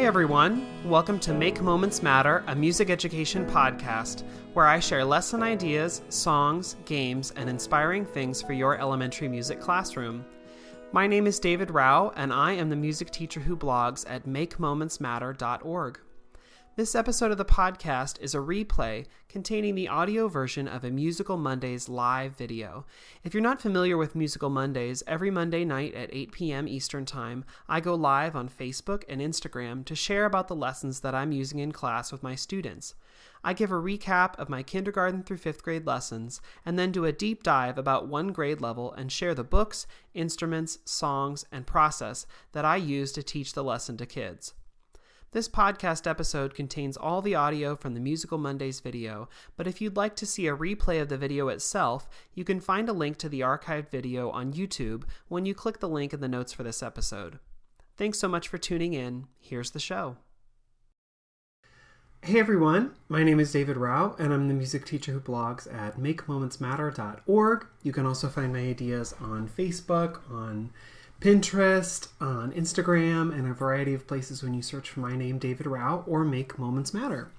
Hi everyone, welcome to Make Moments Matter, a music education podcast, where I share lesson ideas, songs, games, and inspiring things for your elementary music classroom. My name is David Rao, and I am the music teacher who blogs at makemomentsmatter.org. This episode of the podcast is a replay containing the audio version of a Musical Mondays live video. If you're not familiar with Musical Mondays, every Monday night at 8 p.m. Eastern Time, I go live on Facebook and Instagram to share about the lessons that I'm using in class with my students. I give a recap of my kindergarten through 5th grade lessons, and then do a deep dive about one grade level and share the books, instruments, songs, and process that I use to teach the lesson to kids. This podcast episode contains all the audio from the Musical Mondays video, but if you'd like to see a replay of the video itself, you can find a link to the archived video on YouTube when you click the link in the notes for this episode. Thanks so much for tuning in. Here's the show. Hey everyone, my name is David Rao, and I'm the music teacher who blogs at makemomentsmatter.org. You can also find my ideas on Facebook, on Pinterest, on Instagram, and a variety of places when you search for my name, David Rao, or Make Moments Matter.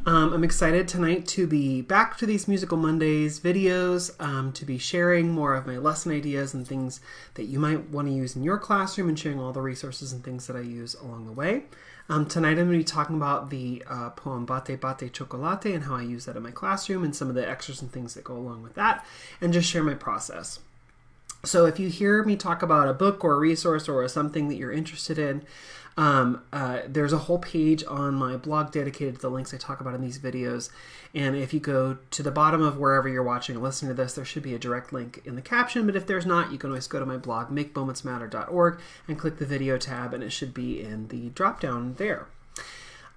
I'm excited tonight to be back to these Musical Mondays videos, to be sharing more of my lesson ideas and things that you might want to use in your classroom, and sharing all the resources and things that I use along the way. Tonight I'm going to be talking about the poem Bate Bate Chocolate and how I use that in my classroom and some of the extras and things that go along with that, and just share my process. So if you hear me talk about a book or a resource or something that you're interested in, there's a whole page on my blog dedicated to the links I talk about in these videos. And if you go to the bottom of wherever you're watching or listening to this, there should be a direct link in the caption. But if there's not, you can always go to my blog, makemomentsmatter.org, and click the video tab, and it should be in the drop down there.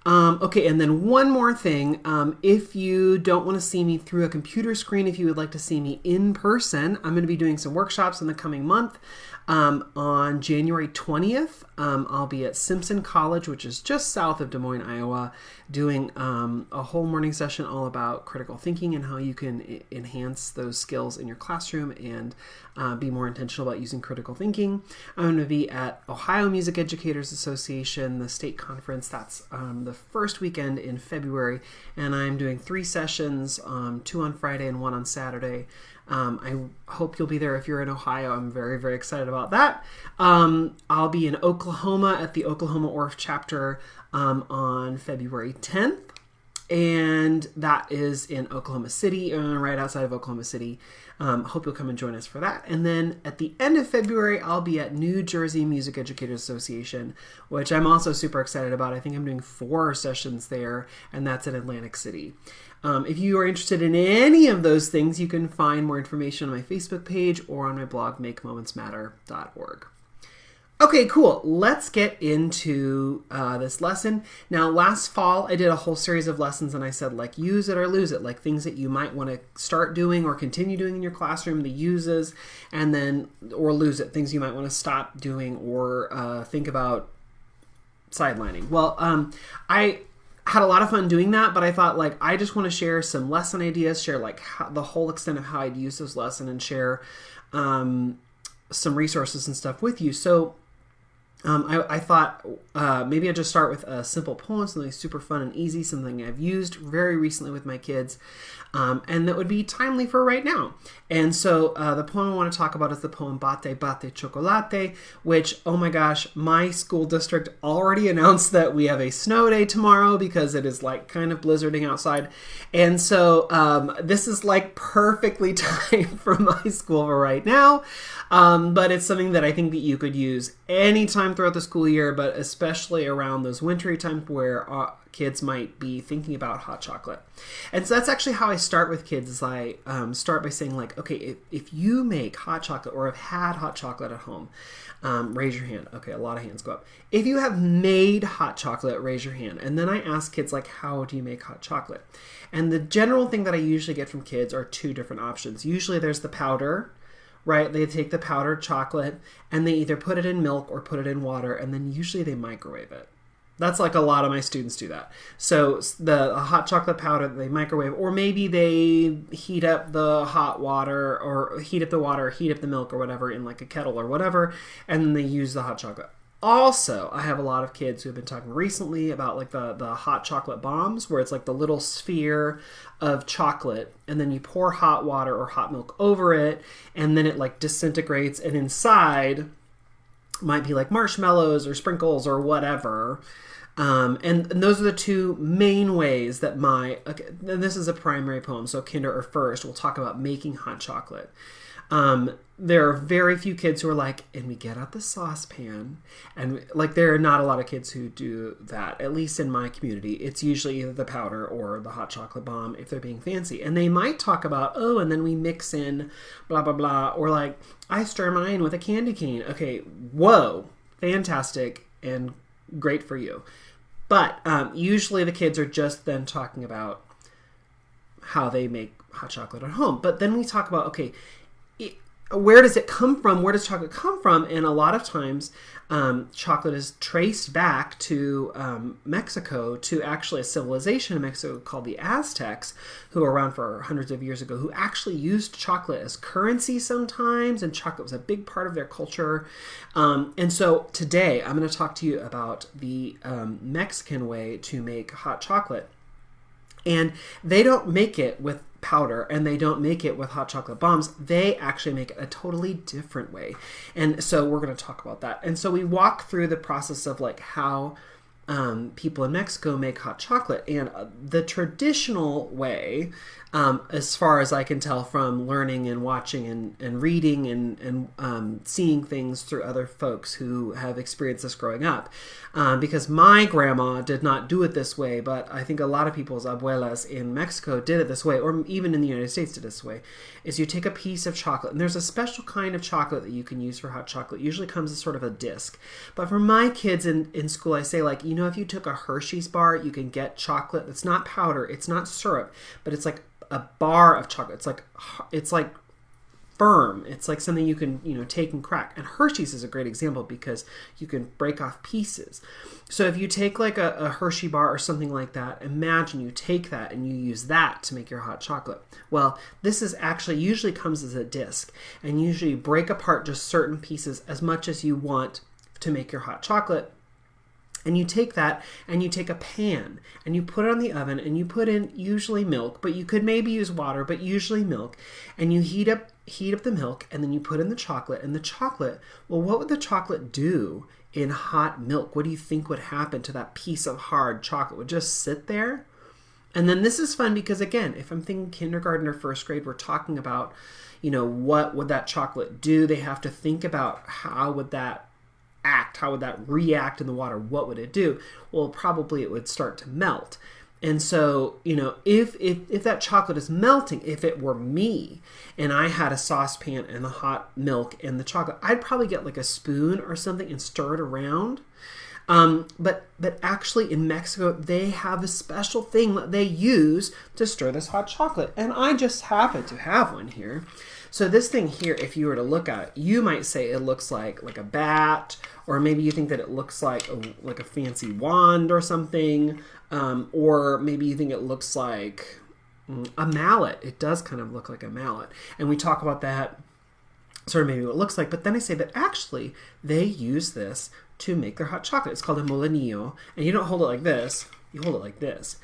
Okay, and then one more thing. If you don't want to see me through a computer screen, if you would like to see me in person, I'm going to be doing some workshops in the coming month. On January 20th, I'll be at Simpson College, which is just south of Des Moines, Iowa, doing a whole morning session all about critical thinking and how you can enhance those skills in your classroom and be more intentional about using critical thinking. I'm going to be at Ohio Music Educators Association, the state conference. That's the first weekend in February, and I'm doing 3 sessions, 2 on Friday and 1 on Saturday. I hope you'll be there if you're in Ohio. I'm very, very excited about that. I'll be in Oklahoma at the Oklahoma Orff chapter on February 10th. And that is in Oklahoma City, right outside of Oklahoma City. Hope you'll come and join us for that. And then at the end of February, I'll be at New Jersey Music Educators Association, which I'm also super excited about. I think I'm doing 4 sessions there, and that's in Atlantic City. If you are interested in any of those things, you can find more information on my Facebook page or on my blog, makemomentsmatter.org. Okay, cool. Let's get into this lesson. Now, last fall, I did a whole series of lessons, and I said, like, use it or lose it, like things that you might want to start doing or continue doing in your classroom, the uses, and then, or lose it, things you might want to stop doing or think about sidelining. Well, I had a lot of fun doing that, but I thought, like, I just want to share some lesson ideas, share like the whole extent of how I'd use those lessons, and share some resources and stuff with you. So I thought maybe I'd just start with a simple poem, something super fun and easy, something I've used very recently with my kids, and that would be timely for right now. And so the poem I want to talk about is the poem Bate Bate Chocolate, which, oh my gosh, my school district already announced that we have a snow day tomorrow because it is like kind of blizzarding outside. And so this is like perfectly timed for my school for right now. But it's something that I think that you could use anytime throughout the school year, but especially around those wintry times where kids might be thinking about hot chocolate. And so that's actually how I start with kids, is I start by saying, like, okay, if you make hot chocolate or have had hot chocolate at home, raise your hand. Okay, a lot of hands go up. If you have made hot chocolate, raise your hand. And then I ask kids, like, how do you make hot chocolate? And the general thing that I usually get from kids are 2 different options. Usually there's the powder, right? They take the powdered chocolate and they either put it in milk or put it in water, and then usually they microwave it. That's like a lot of my students do that. So the hot chocolate powder they microwave, or maybe they heat up the hot water, or heat up the water, heat up the milk or whatever in like a kettle or whatever, and then they use the hot chocolate. Also, I have a lot of kids who have been talking recently about like the hot chocolate bombs, where it's like the little sphere of chocolate, and then you pour hot water or hot milk over it, and then it like disintegrates, and inside might be like marshmallows or sprinkles or whatever. And those are the two main ways that and this is a primary poem, so kinder or first, we'll talk about making hot chocolate. There are very few kids who are like, and we get out the saucepan, and like there are not a lot of kids who do that, at least in my community. It's usually either the powder or the hot chocolate bomb if they're being fancy. And they might talk about, oh, and then we mix in blah, blah, blah, or like, I stir mine with a candy cane. Okay, whoa, fantastic and great for you. But usually the kids are just then talking about how they make hot chocolate at home. But then we talk about, okay, where does it come from? Where does chocolate come from? And a lot of times chocolate is traced back to Mexico, to actually a civilization in Mexico called the Aztecs, who were around for hundreds of years ago, who actually used chocolate as currency sometimes, and chocolate was a big part of their culture. And so today I'm going to talk to you about the Mexican way to make hot chocolate. And they don't make it with powder, and they don't make it with hot chocolate bombs. They actually make it a totally different way. And so we're going to talk about that. And so we walk through the process of like how people in Mexico make hot chocolate. And the traditional way, as far as I can tell from learning and watching and reading and seeing things through other folks who have experienced this growing up, because my grandma did not do it this way, but I think a lot of people's abuelas in Mexico did it this way, or even in the United States did it this way, is you take a piece of chocolate, and there's a special kind of chocolate that you can use for hot chocolate. It usually comes as sort of a disc. But for my kids in school, I say, like, if you took a Hershey's bar, you can get chocolate that's not powder, it's not syrup, but it's like a bar of chocolate. It's like firm. It's like something you can, take and crack. And Hershey's is a great example because you can break off pieces. So if you take like a Hershey bar or something like that, imagine you take that and you use that to make your hot chocolate. Well, this is actually usually comes as a disc, and usually you break apart just certain pieces as much as you want to make your hot chocolate. And you take that and you take a pan and you put it on the oven and you put in usually milk, but you could maybe use water, but usually milk. And you heat up the milk, and then you put in the chocolate. And the chocolate, well, what would the chocolate do in hot milk? What do you think would happen to that piece of hard chocolate? Would just sit there? And then this is fun because, again, if I'm thinking kindergarten or first grade, we're talking about, what would that chocolate do? They have to think about how would that act? How would that react in the water? What would it do? Well, probably it would start to melt. And so, if that chocolate is melting, if it were me and I had a saucepan and the hot milk and the chocolate, I'd probably get like a spoon or something and stir it around. But actually in Mexico, they have a special thing that they use to stir this hot chocolate. And I just happen to have one here. So this thing here, if you were to look at it, you might say it looks like a bat, or maybe you think that it looks like a fancy wand or something, or maybe you think it looks like a mallet. It does kind of look like a mallet. And we talk about that, sort of maybe what it looks like. But then I say, but actually, they use this to make their hot chocolate. It's called a molinillo, and you don't hold it like this. You hold it like this.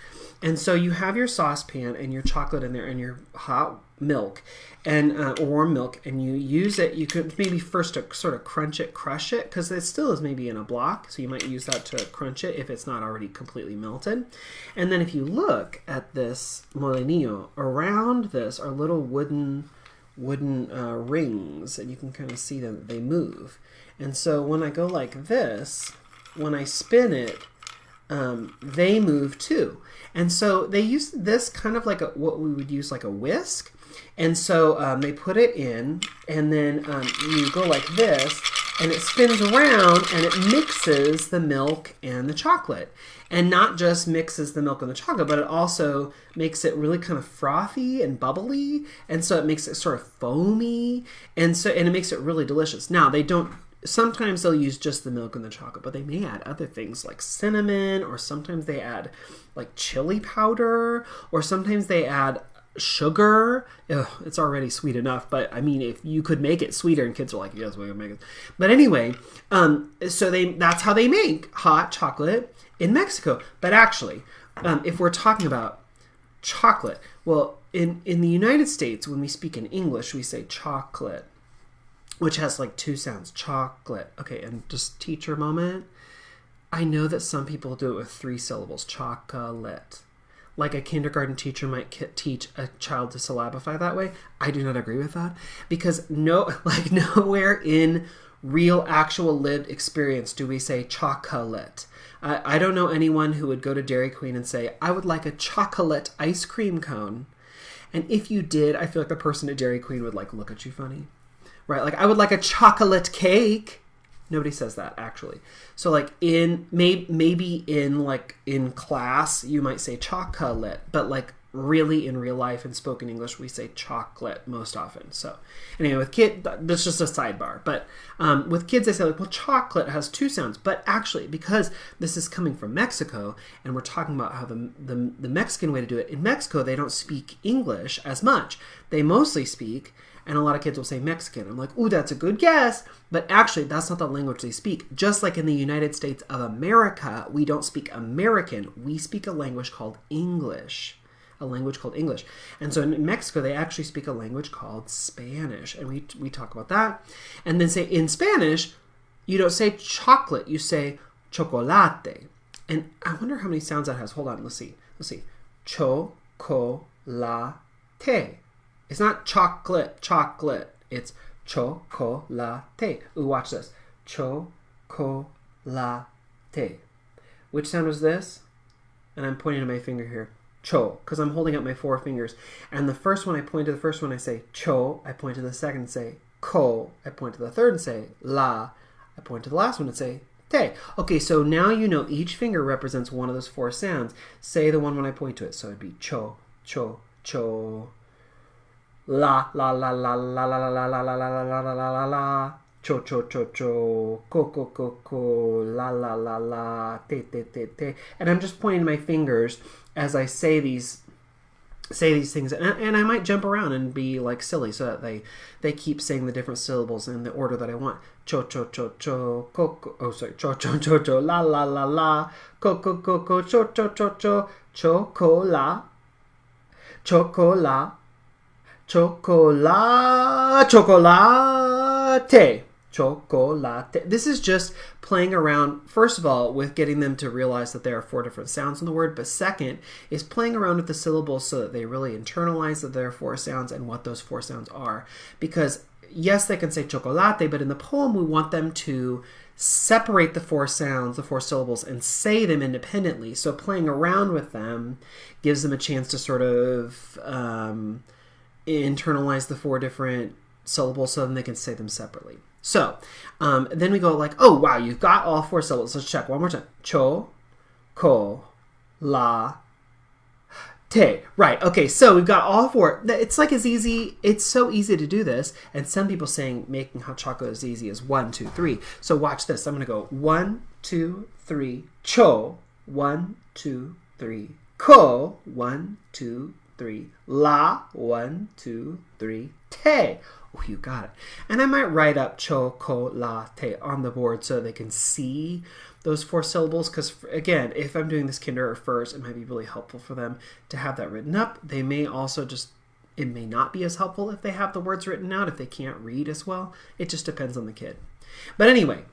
And so you have your saucepan and your chocolate in there and your hot milk and or warm milk, and you use it. You could maybe first to sort of crush it, because it still is maybe in a block. So you might use that to crunch it if it's not already completely melted. And then if you look at this molinillo, around this are little wooden rings, and you can kind of see them, they move. And so when I go like this, when I spin it, they move too. And so they use this kind of like what we would use like a whisk. And so they put it in, and then you go like this, and it spins around, and it mixes the milk and the chocolate. And not just mixes the milk and the chocolate, but it also makes it really kind of frothy and bubbly. And so it makes it sort of foamy. And it makes it really delicious. Now, sometimes they'll use just the milk and the chocolate, but they may add other things like cinnamon, or sometimes they add like chili powder, or sometimes they add sugar. Ugh, it's already sweet enough, but I mean, if you could make it sweeter, and kids are like, yes, we can make it. But anyway, so that's how they make hot chocolate in Mexico. But actually, if we're talking about chocolate, well, in the United States, when we speak in English, we say chocolate, which has like two sounds, chocolate. Okay, and just teacher moment. I know that some people do it with 3 syllables, chocolate. Like a kindergarten teacher might teach a child to syllabify that way. I do not agree with that, because nowhere in real, actual lived experience do we say chocolate. I don't know anyone who would go to Dairy Queen and say, I would like a chocolate ice cream cone. And if you did, I feel like the person at Dairy Queen would like look at you funny, right? Like, I would like a chocolate cake. Nobody says that, actually. So like maybe in class you might say chocolate, but like really in real life in spoken English we say chocolate most often. So anyway, with kids, that's just a sidebar. But with kids, they say like, well, chocolate has 2 sounds. But actually, because this is coming from Mexico, and we're talking about how the Mexican way to do it, in Mexico they don't speak English as much. They mostly speak. And a lot of kids will say Mexican. I'm like, ooh, that's a good guess. But actually, that's not the language they speak. Just like in the United States of America, we don't speak American. We speak a language called English. A language called English. And so in Mexico, they actually speak a language called Spanish. And we talk about that. And then say in Spanish, you don't say chocolate. You say chocolate. And I wonder how many sounds that has. Hold on, let's see. Chocolate. It's not chocolate. It's chocolate. Ooh, watch this. Chocolate. Which sound was this? And I'm pointing to my finger here. Cho, because I'm holding up my 4 fingers. And the first one, I point to the first one, I say cho. I point to the second and say ko. I point to the third and say la. I point to the last one and say te. Okay, so now you know each finger represents one of those 4 sounds. Say the one when I point to it. So it'd be cho, cho, cho. La la la la la la la la la la la la la la la cho cho cho cho ko ko ko ko la la la la te te te te. And I'm just pointing my fingers as I say these things, and I might jump around and be like silly so that they keep saying the different syllables in the order that I want. Cho cho cho cho ko ko. Oh, sorry. Cho cho cho cho la la la la ko ko ko ko cho cho cho cho chocola chocola. Chocolate. This is just playing around, first of all, with getting them to realize that there are 4 different sounds in the word, but second is playing around with the syllables so that they really internalize that there are 4 sounds and what those 4 sounds are. Because yes, they can say chocolate, but in the poem we want them to separate the 4 sounds, the 4 syllables, and say them independently. So playing around with them gives them a chance to sort of internalize the 4 different syllables so then they can say them separately. So then we go like, oh wow, you've got all 4 syllables. Let's check one more time. Cho, ko, la, te. Right, okay, so we've got all 4. It's like as easy, it's so easy to do this, and some people saying making hot chocolate is easy as 1, 2, 3. So watch this. I'm gonna go 1, 2, 3, cho, 1, 2, 3, ko, 1, 2, 3, la, 1, 2, 3, te. Oh, you got it. And I might write up chocolate on the board so they can see those 4 syllables, because again, if I'm doing this kinder first, it might be really helpful for them to have that written up. They may also it may not be as helpful if they have the words written out, if they can't read as well. It just depends on the kid. But anyway,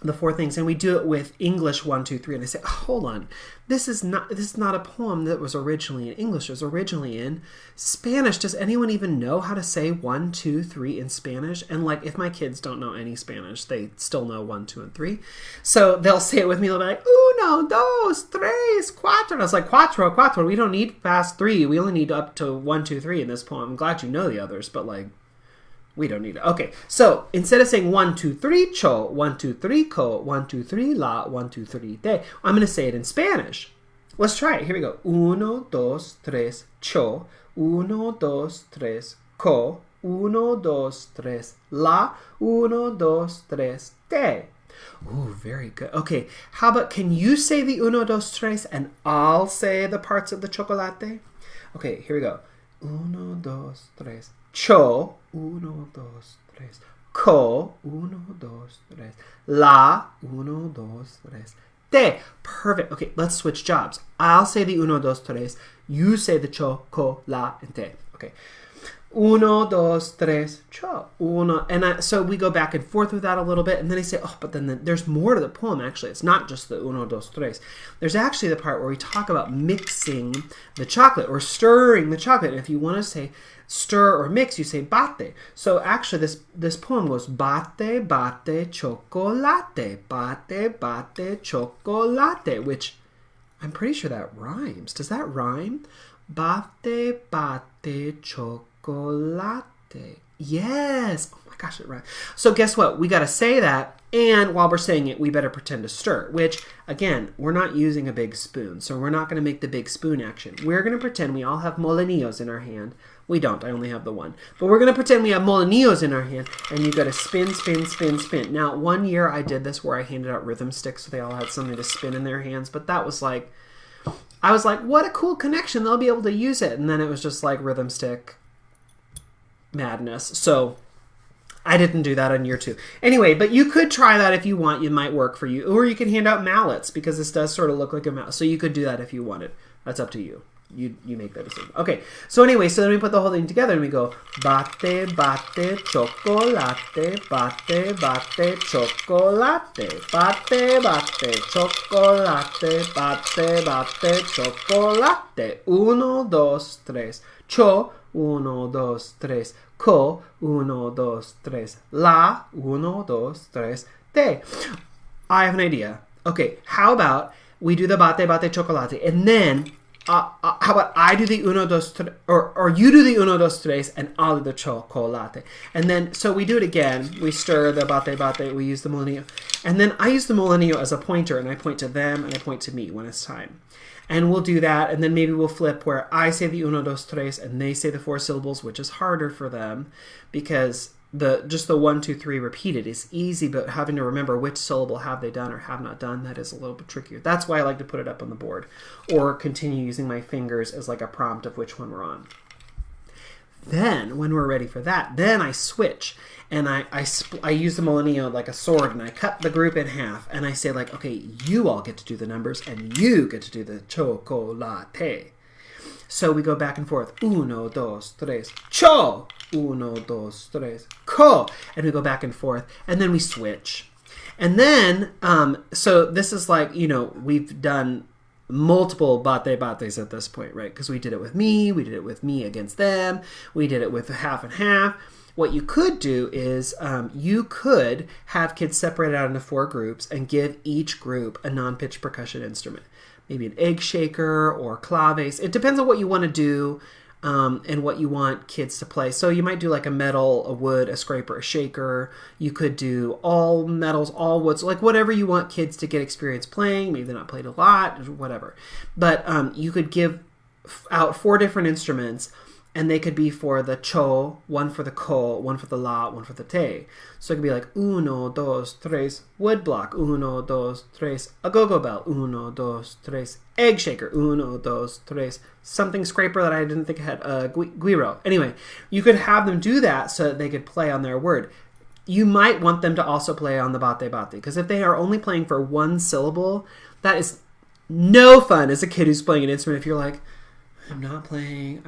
the 4 things, and we do it with English 1, 2, 3, and I say, oh, hold on, this is not a poem that was originally in English. It was originally in Spanish. Does anyone even know how to say 1, 2, 3 in Spanish? And like, if my kids don't know any Spanish, they still know 1, 2, and 3. So they'll say it with me. They'll be like, 1, 2, 3, 4. And I was like, cuatro. We don't need past 3. We only need up to 1, 2, 3 in this poem. I'm glad you know the others, but like, we don't need it. Okay, so instead of saying 1, 2, 3, cho, 1, 2, 3, ko, 1, 2, 3, la, 1, 2, 3, te, I'm going to say it in Spanish. Let's try it. Here we go. 1, 2, 3, cho, 1, 2, 3, ko, 1, 2, 3, la, 1, 2, 3, te. Ooh, very good. Okay, how about, can you say the 1, 2, 3 and I'll say the parts of the chocolate? Okay, here we go. Uno, dos, tres. Cho. Uno, dos, tres. Ko. Uno, dos, tres. La. Uno, dos, tres. Te. Perfect. Okay, let's switch jobs. I'll say the uno, dos, tres. You say the cho, ko, la, and te. Okay. Uno, dos, tres, cho. Uno. And so we go back and forth with that a little bit. And then I say, oh, but then there's more to the poem, actually. It's not just the uno, dos, tres. There's actually the part where we talk about mixing the chocolate or stirring the chocolate. And if you want to say stir or mix, you say bate. So actually this poem goes bate, bate, chocolate. Bate, bate, chocolate. Which I'm pretty sure that rhymes. Does that rhyme? Bate, bate, chocolate. Yes. Oh my gosh, it rhymes. So guess what? We got to say that, and while we're saying it, we better pretend to stir, which, again, we're not using a big spoon, so we're not going to make the big spoon action. We're going to pretend we all have molinillos in our hand. We don't. I only have the one. But we're going to pretend we have molinillos in our hand, and you got to spin, spin, spin, spin. Now, one year I did this where I handed out rhythm sticks so they all had something to spin in their hands, but that was like, I was like, what a cool connection. They'll be able to use it. And then it was just like rhythm stick madness. So I didn't do that on year 2. Anyway, but you could try that if you want. It might work for you. Or you can hand out mallets because this does sort of look like a mallet. So you could do that if you wanted. That's up to you. You make that decision. Okay, so anyway, so then we put the whole thing together and we go bate, bate, chocolate, bate, bate, chocolate, bate, bate, chocolate, bate, bate, chocolate. Uno, dos, tres. Cho, uno, dos, tres. Ko, uno, dos, tres. La, uno, dos, tres. Te. I have an idea. Okay, how about we do the bate, bate, chocolate, and then how about I do the uno, dos, tres, or you do the uno, dos, tres, and I'll do the chocolate. And then, so we do it again. We stir the bate, bate, we use the molinillo. And then I use the molinillo as a pointer, and I point to them, and I point to me when it's time. And we'll do that, and then maybe we'll flip where I say the uno, dos, tres, and they say the 4 syllables, which is harder for them, because just the 1, 2, 3 repeated is easy, but having to remember which syllable have they done or have not done, that is a little bit trickier. That's why I like to put it up on the board or continue using my fingers as like a prompt of which one we're on. Then, when we're ready for that, then I switch and I use the molinillo like a sword and I cut the group in half and I say like, okay, you all get to do the numbers and you get to do the chocolate. So we go back and forth. Uno, dos, tres. Cho. Uno, dos, tres. Ko. And we go back and forth. And then we switch. And then, so this is like, you know, we've done multiple bate bates at this point, right? Because we did it with me against them. We did it with half and half. What you could do is you could have kids separated out into 4 groups and give each group a non-pitched percussion instrument. Maybe an egg shaker or claves. It depends on what you want to do and what you want kids to play. So you might do like a metal, a wood, a scraper, a shaker. You could do all metals, all woods, like whatever you want kids to get experience playing. Maybe they're not played a lot, whatever. But you could give out 4 different instruments, and they could be for the cho, one for the ko, one for the la, one for the te. So it could be like uno, dos, tres, wood block, uno, dos, tres, a go-go bell, uno, dos, tres, egg shaker, uno, dos, tres, something scraper that I didn't think I had, guiro. Anyway, you could have them do that so that they could play on their word. You might want them to also play on the bate bate, because if they are only playing for 1 syllable, that is no fun as a kid who's playing an instrument if you're like, I'm not playing.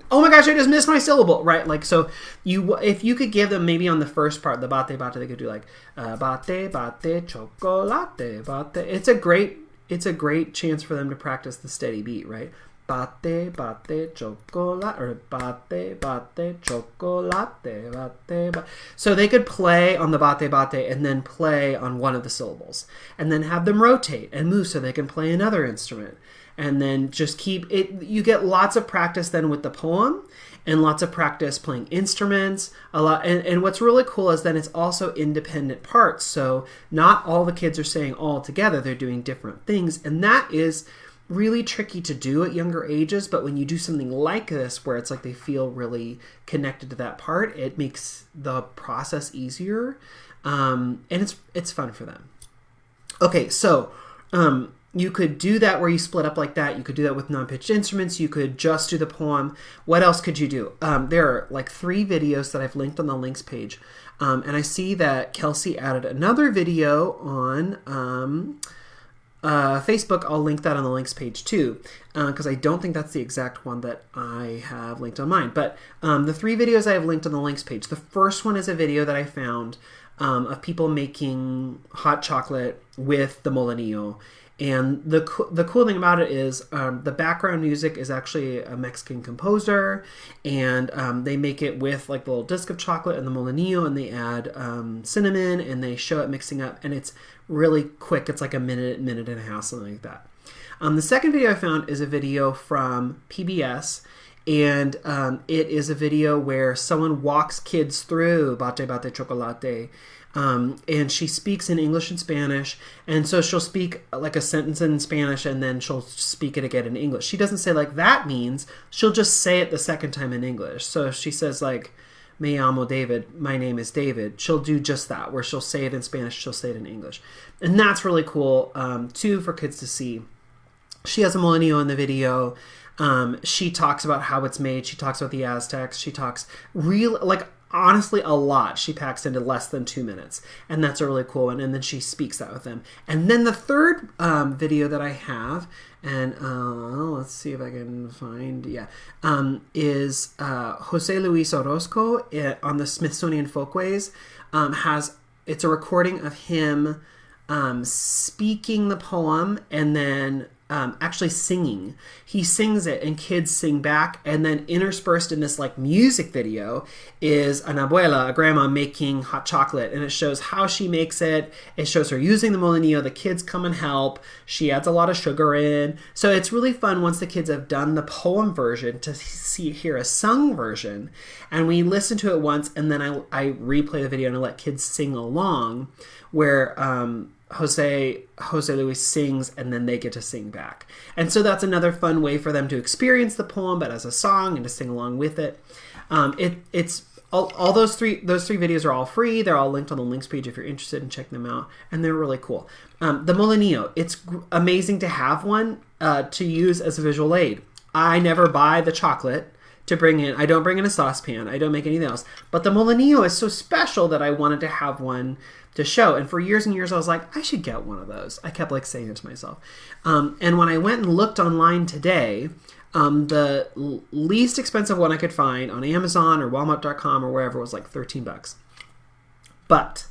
Oh my gosh, I just missed my syllable, right? Like, so if you could give them maybe on the first part, the bate bate, they could do like bate bate chocolate, bate. It's a great chance for them to practice the steady beat, right? Bate bate chocolate, or bate bate chocolate, bate bate. So they could play on the bate bate and then play on one of the syllables, and then have them rotate and move so they can play another instrument, and then just keep it. You get lots of practice then with the poem, and lots of practice playing instruments. A lot, and what's really cool is then it's also independent parts. So not all the kids are saying all together; they're doing different things, and that is really tricky to do at younger ages. But when you do something like this where it's like they feel really connected to that part, it makes the process easier, and it's fun for them. Okay, so you could do that where you split up like that. You could do that with non-pitched instruments. You could just do the poem. What else could you do? There are like 3 videos that I've linked on the links page. And I see that Kelsey added another video on Facebook. I'll link that on the links page too, because I don't think that's the exact one that I have linked on mine. But the 3 videos I have linked on the links page. The first one is a video that I found of people making hot chocolate with the molinillo. And the cool thing about it is the background music is actually a Mexican composer, and they make it with like the little disc of chocolate and the molinillo, and they add cinnamon, and they show it mixing up, and it's really quick. It's like a minute and a half, something like that. The second video I found is a video from PBS, and it is a video where someone walks kids through Bate Bate Chocolate. And she speaks in English and Spanish, and so she'll speak like a sentence in Spanish and then she'll speak it again in English. She doesn't say like that means, she'll just say it the second time in English. So if she says like, me llamo David, my name is David, she'll do just that, where she'll say it in Spanish, she'll say it in English. And that's really cool, too, for kids to see. She has a molinillo in the video. She talks about how it's made. She talks about the Aztecs. She talks honestly, a lot she packs into less than 2 minutes, and that's a really cool one. And then she speaks that with them. And then the third video that I have, and let's see if I can find, is Jose Luis Orozco on the Smithsonian Folkways. It's a recording of him speaking the poem and then actually singing. He sings it and kids sing back, and then interspersed in this like music video is an abuela, a grandma, making hot chocolate, and it shows how she makes it. It shows her using the molinillo. The kids come and help. She adds a lot of sugar in. So it's really fun once the kids have done the poem version to hear a sung version, and we listen to it once, and then I replay the video and I let kids sing along, where Jose Luis sings and then they get to sing back. And so that's another fun way for them to experience the poem, but as a song, and to sing along with it. It's all those three videos are all free. They're all linked on the links page if you're interested in checking them out, and they're really cool. The molinillo, it's amazing to have one to use as a visual aid. I never buy the chocolate to bring in. I don't bring in a saucepan. I don't make anything else. But the molinillo is so special that I wanted to have one to show. And for years and years, I was like, I should get one of those. I kept like saying it to myself. And when I went and looked online today, the least expensive one I could find on Amazon or Walmart.com or wherever was like $13. But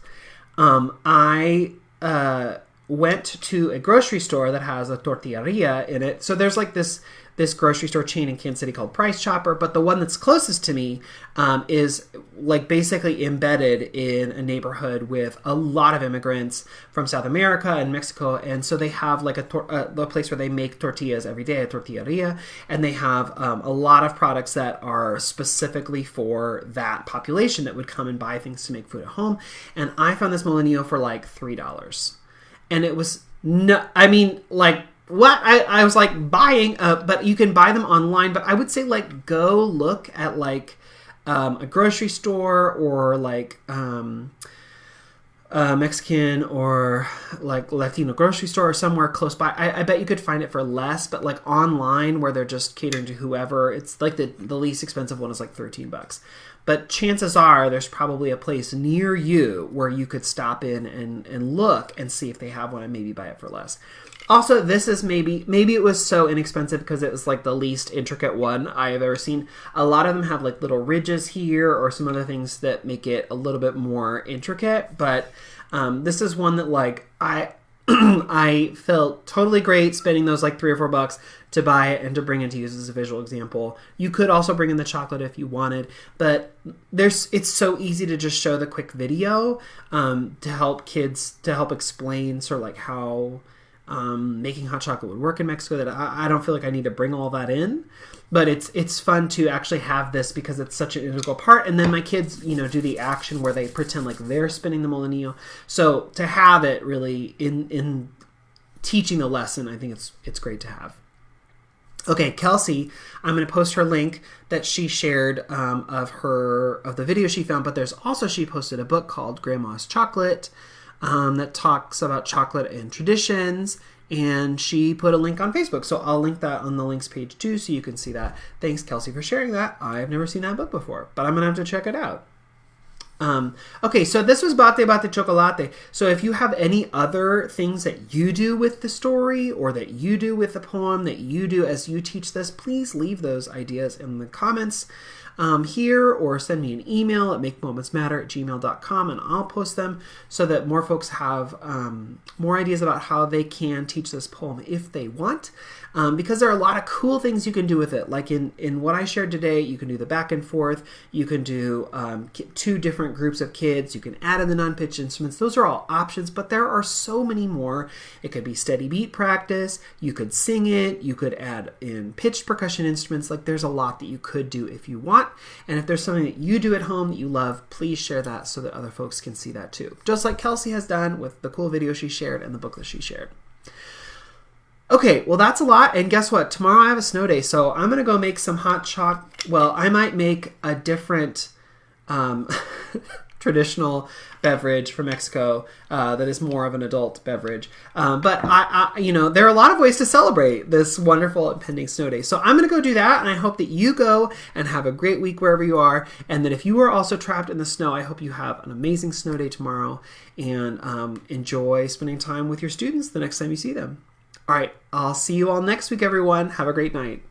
I went to a grocery store that has a tortilleria in it. So there's like this grocery store chain in Kansas City called Price Chopper, but the one that's closest to me is like basically embedded in a neighborhood with a lot of immigrants from South America and Mexico, and so they have like a place where they make tortillas every day, a tortilleria, and they have a lot of products that are specifically for that population that would come and buy things to make food at home. And I found this molinillo for like $3, and it was what I was like buying, but you can buy them online. But I would say like go look at like a grocery store or like Mexican or like Latino grocery store or somewhere close by. I bet you could find it for less, but like online where they're just catering to whoever, it's like the least expensive one is like $13. But chances are there's probably a place near you where you could stop in and look and see if they have one and maybe buy it for less. Also, this is maybe it was so inexpensive because it was like the least intricate one I have ever seen. A lot of them have like little ridges here or some other things that make it a little bit more intricate. But this is one that like I felt totally great spending those like $3 or $4 to buy it and to bring it to use as a visual example. You could also bring in the chocolate if you wanted, but it's so easy to just show the quick video to help explain sort of like how making hot chocolate would work in Mexico, that I don't feel like I need to bring all that in. But it's fun to actually have this because it's such an integral part. And then my kids, do the action where they pretend like they're spinning the molinillo. So to have it really in teaching the lesson, I think it's great to have. Okay, Kelsey, I'm going to post her link that she shared of the video she found. But there's also, she posted a book called Grandma's Chocolate that talks about chocolate and traditions. and she put a link on Facebook. So I'll link that on the links page too, so you can see that. Thanks, Kelsey, for sharing that. I've never seen that book before, but I'm going to have to check it out. Okay, so this was Bate Bate Chocolate. So if you have any other things that you do with the story or that you do with the poem that you do as you teach this, please leave those ideas in the comments here, or send me an email at makemomentsmatter@gmail.com, and I'll post them so that more folks have more ideas about how they can teach this poem if they want. Because there are a lot of cool things you can do with it. Like in what I shared today, you can do the back and forth. You can do 2 different groups of kids. You can add in the non-pitch instruments. Those are all options, but there are so many more. It could be steady beat practice. You could sing it. You could add in pitched percussion instruments. Like, there's a lot that you could do if you want. And if there's something that you do at home that you love, please share that so that other folks can see that too. Just like Kelsey has done with the cool video she shared and the book that she shared. Okay, well, that's a lot, and guess what? Tomorrow I have a snow day, so I'm going to go make some hot chocolate. Well, I might make a different traditional beverage from Mexico that is more of an adult beverage. But, you know, there are a lot of ways to celebrate this wonderful impending snow day. So I'm going to go do that, and I hope that you go and have a great week wherever you are, and that if you are also trapped in the snow, I hope you have an amazing snow day tomorrow, and enjoy spending time with your students the next time you see them. All right, I'll see you all next week, everyone. Have a great night.